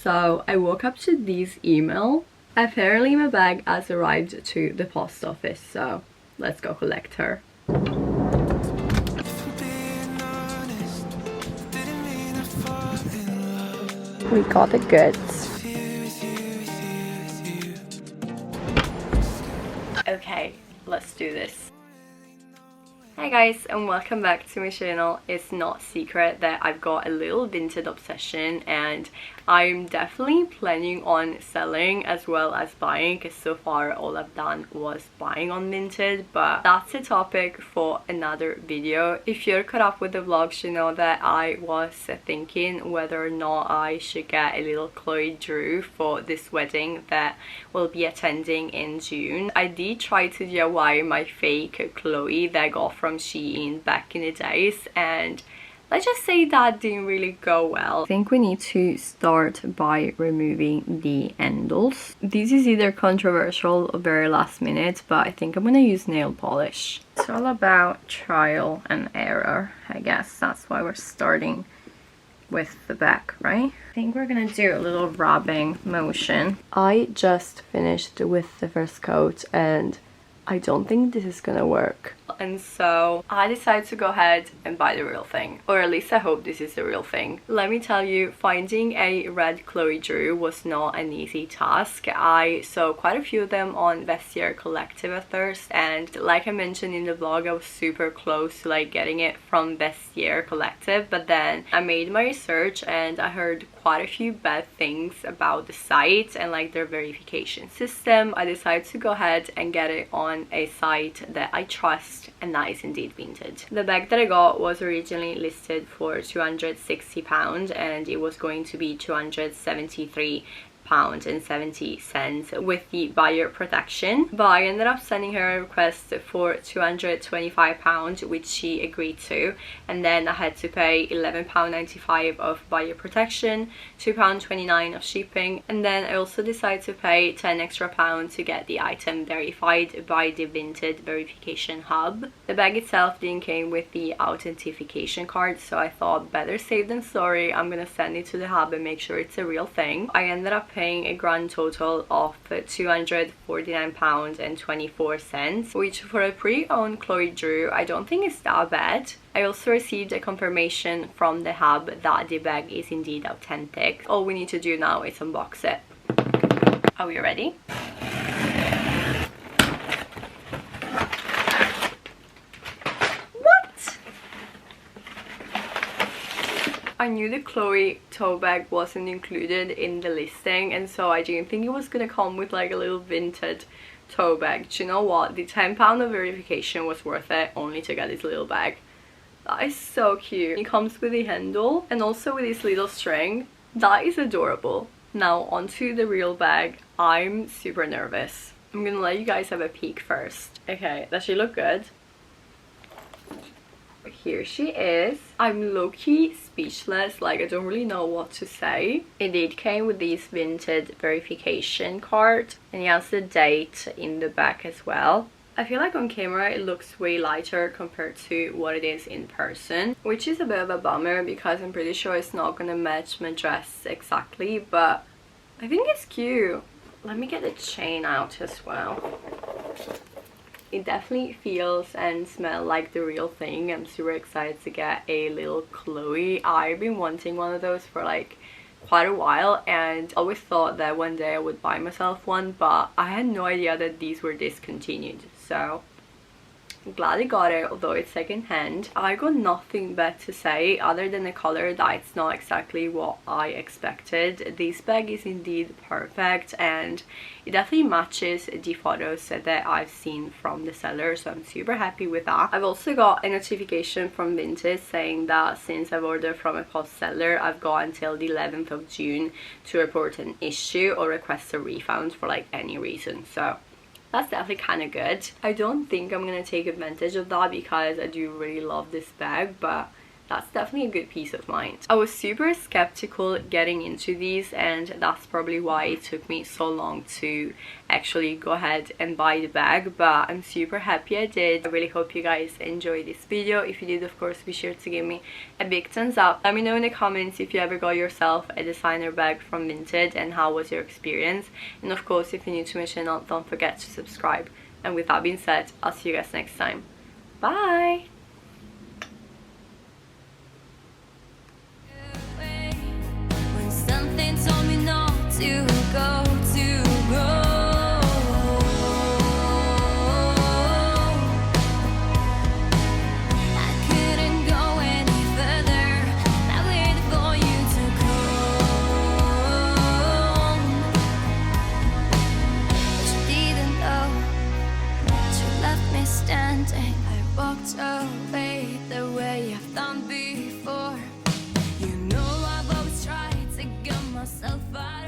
So I woke up to this email. Apparently my bag has arrived to the post office, so let's go collect her. We got the goods. Okay, let's do this. Hi guys, and welcome back to my channel. It's not secret that I've got a little Vinted obsession, and I'm definitely planning on selling as well as buying, because so far all I've done was buying on Vinted, but that's a topic for another video. If you're caught up with the vlogs, you know that I was thinking whether or not I should get a little Chloë Drew for this wedding that we'll be attending in June. I did try to DIY my fake Chloe that I got from Shein back in the days, and let's just say that didn't really go well. I think we need to start by removing the handles. This is either controversial or very last minute, but I think I'm gonna use nail polish. It's all about trial and error, I guess. That's why we're starting with the back, right? I think we're gonna do a little rubbing motion. I just finished with the first coat and I don't think this is gonna work. And so I decided to go ahead and buy the real thing, or at least I hope this is the real thing. Let me tell you, finding a red Chloë Drew was not an easy task. I saw quite a few of them on Vestiaire Collective at first, and like I mentioned in the vlog, I was super close to like getting it from Vestiaire Collective, but then I made my research and I heard quite a few bad things about the site and like their verification system. I decided to go ahead and get it on a site that I trust, and that is indeed Vinted. The bag that I got was originally listed for £260 and it was going to be £273.70 with the buyer protection, but I ended up sending her a request for £225, which she agreed to, and then I had to pay £11.95 of buyer protection, £2.29 of shipping, and then I also decided to pay £10 extra to get the item verified by the Vinted verification hub. The bag itself didn't come with the authentication card, so I thought better safe than sorry. I'm gonna send it to the hub and make sure it's a real thing. I ended up paying a grand total of £249.24, which for a pre-owned Chloë Drew I don't think is that bad. I also received a confirmation from the hub that the bag is indeed authentic. All we need to do now is unbox it. Are we ready? I knew the Chloe tote bag wasn't included in the listing, and so I didn't think it was gonna come with like a little Vinted tote bag. Do you know what? The £10 of verification was worth it only to get this little bag. That is so cute. It comes with a handle and also with this little string. That is adorable. Now onto the real bag. I'm super nervous. I'm gonna let you guys have a peek first. Okay, does she look good? Here she is. I'm low-key speechless, like I don't really know what to say. It did came with this Vinted verification card, and it has the date in the back as well. I feel like on camera it looks way lighter compared to what it is in person, which is a bit of a bummer because I'm pretty sure it's not gonna match my dress exactly, but I think it's cute. Let me get the chain out as well. It definitely feels and smells like the real thing. I'm super excited to get a little Chloe. I've been wanting one of those for like quite a while, and I always thought that one day I would buy myself one, but I had no idea that these were discontinued, so I'm glad I got it, although it's secondhand. I got nothing bad to say other than the color, that it's not exactly what I expected. This bag is indeed perfect and it definitely matches the photos that I've seen from the seller, so I'm super happy with that. I've also got a notification from Vinted saying that since I've ordered from a post seller, I've got until the 11th of June to report an issue or request a refund for like any reason, so that's definitely kind of good. I don't think I'm gonna take advantage of that because I do really love this bag, but that's definitely a good peace of mind. I was super skeptical getting into these, and that's probably why it took me so long to actually go ahead and buy the bag, but I'm super happy I did. I really hope you guys enjoyed this video. If you did, of course, be sure to give me a big thumbs up. Let me know in the comments if you ever got yourself a designer bag from Vinted and how was your experience. And of course, if you're new to my channel, don't forget to subscribe. And with that being said, I'll see you guys next time. Bye! Something told me not to go, I couldn't go any further. I waited for you to come, but you didn't know. You left me standing. I walked away the way I've done before. You know I've always tried to get myself out.